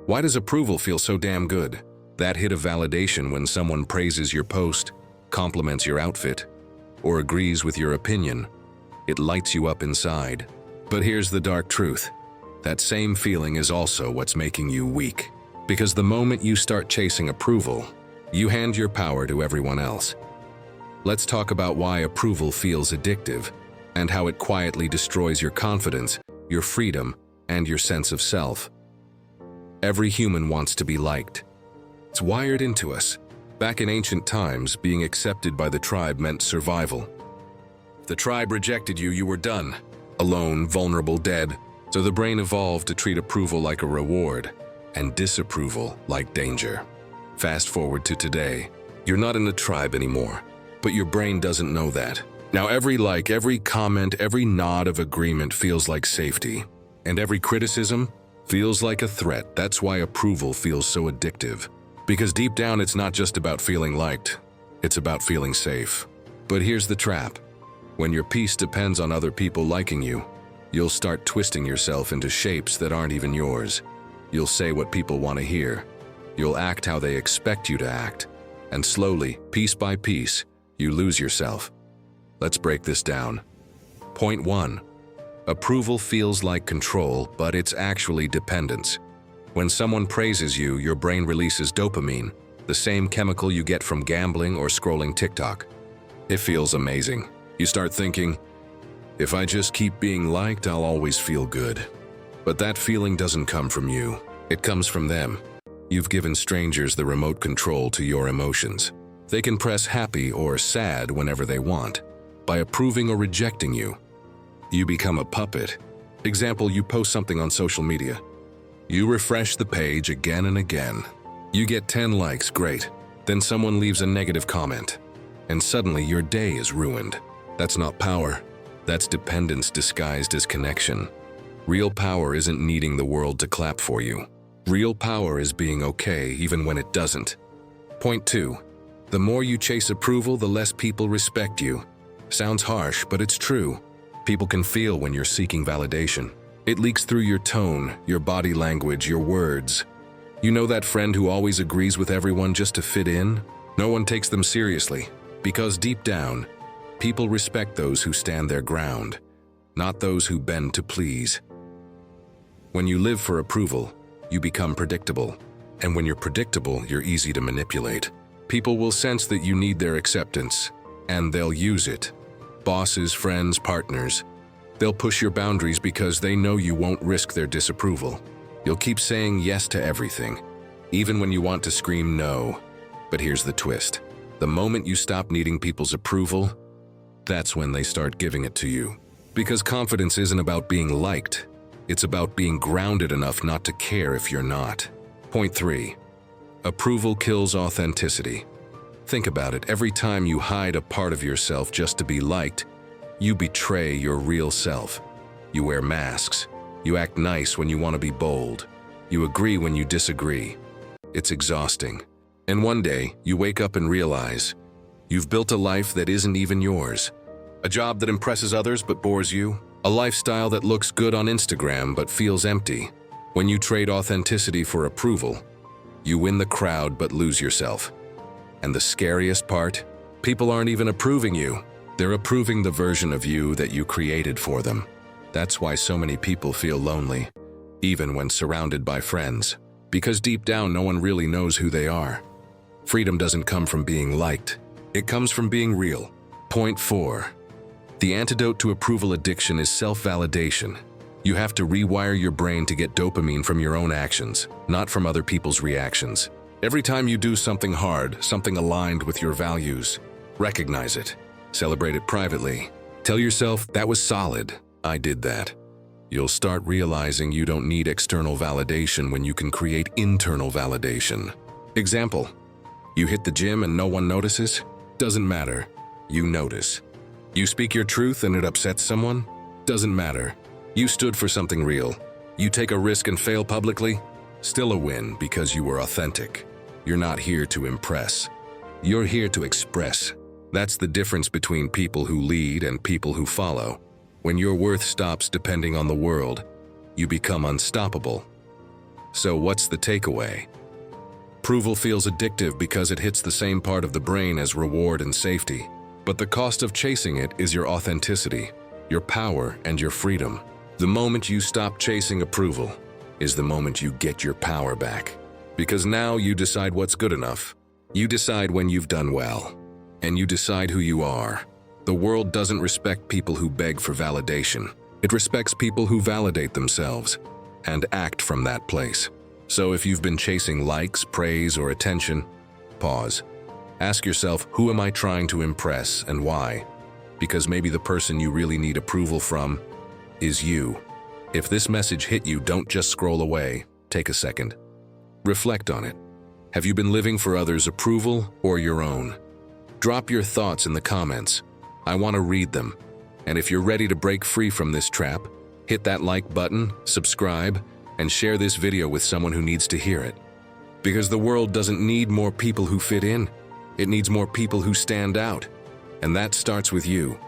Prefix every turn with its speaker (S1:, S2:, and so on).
S1: Why does approval feel so damn good? That hit of validation when someone praises your post, compliments your outfit, or agrees with your opinion. It lights you up inside. But here's the dark truth. That same feeling is also what's making you weak. Because the moment you start chasing approval, you hand your power to everyone else. Let's talk about why approval feels addictive and how it quietly destroys your confidence, your freedom, and your sense of self. Every human wants to be liked. It's wired into us. Back in ancient times, being accepted by the tribe meant survival. If the tribe rejected you, you were done. Alone, vulnerable, dead. So the brain evolved to treat approval like a reward and disapproval like danger. Fast forward to today. You're not in the tribe anymore, but your brain doesn't know that. Now every like, every comment, every nod of agreement feels like safety. And every criticism feels like a threat. That's why approval feels so addictive. Because deep down, it's not just about feeling liked. It's about feeling safe. But here's the trap. When your peace depends on other people liking you, you'll start twisting yourself into shapes that aren't even yours. You'll say what people want to hear. You'll act how they expect you to act. And slowly, piece by piece, you lose yourself. Let's break this down. Point 1. Approval feels like control, but it's actually dependence. When someone praises you, your brain releases dopamine, the same chemical you get from gambling or scrolling TikTok. It feels amazing. You start thinking, if I just keep being liked, I'll always feel good. But that feeling doesn't come from you. It comes from them. You've given strangers the remote control to your emotions. They can press happy or sad whenever they want. By approving or rejecting you, you become a puppet. Example, you post something on social media. You refresh the page again and again. You get 10 likes, great. Then someone leaves a negative comment. And suddenly your day is ruined. That's not power. That's dependence disguised as connection. Real power isn't needing the world to clap for you. Real power is being okay even when it doesn't. Point 2. The more you chase approval, the less people respect you. Sounds harsh, but it's true. People can feel when you're seeking validation. It leaks through your tone, your body language, your words. You know that friend who always agrees with everyone just to fit in? No one takes them seriously, because deep down, people respect those who stand their ground, not those who bend to please. When you live for approval, you become predictable. And when you're predictable, you're easy to manipulate. People will sense that you need their acceptance, and they'll use it. Bosses, friends, partners. They'll push your boundaries because they know you won't risk their disapproval. You'll keep saying yes to everything, even when you want to scream no. But here's the twist. The moment you stop needing people's approval, that's when they start giving it to you. Because confidence isn't about being liked. It's about being grounded enough not to care if you're not. Point 3. Approval kills authenticity. Think about it. Every time you hide a part of yourself just to be liked, you betray your real self. You wear masks. You act nice when you want to be bold. You agree when you disagree. It's exhausting. And one day, you wake up and realize you've built a life that isn't even yours. A job that impresses others but bores you. A lifestyle that looks good on Instagram but feels empty. When you trade authenticity for approval, you win the crowd but lose yourself. And the scariest part? People aren't even approving you. They're approving the version of you that you created for them. That's why so many people feel lonely, even when surrounded by friends. Because deep down, no one really knows who they are. Freedom doesn't come from being liked. It comes from being real. Point 4. The antidote to approval addiction is self-validation. You have to rewire your brain to get dopamine from your own actions, not from other people's reactions. Every time you do something hard, something aligned with your values, recognize it. Celebrate it privately. Tell yourself, that was solid. I did that. You'll start realizing you don't need external validation when you can create internal validation. Example, you hit the gym and no one notices? Doesn't matter. You notice. You speak your truth and it upsets someone? Doesn't matter. You stood for something real. You take a risk and fail publicly? Still a win because you were authentic. You're not here to impress. You're here to express. That's the difference between people who lead and people who follow. When your worth stops depending on the world, you become unstoppable. So what's the takeaway? Approval feels addictive because it hits the same part of the brain as reward and safety. But the cost of chasing it is your authenticity, your power, and your freedom. The moment you stop chasing approval is the moment you get your power back. Because now you decide what's good enough. You decide when you've done well. And you decide who you are. The world doesn't respect people who beg for validation. It respects people who validate themselves and act from that place. So if you've been chasing likes, praise, or attention, pause. Ask yourself, who am I trying to impress and why? Because maybe the person you really need approval from is you. If this message hit you, don't just scroll away. Take a second. Reflect on it. Have you been living for others' approval or your own? Drop your thoughts in the comments. I want to read them. And if you're ready to break free from this trap, hit that like button, subscribe, and share this video with someone who needs to hear it. Because the world doesn't need more people who fit in. It needs more people who stand out. And that starts with you.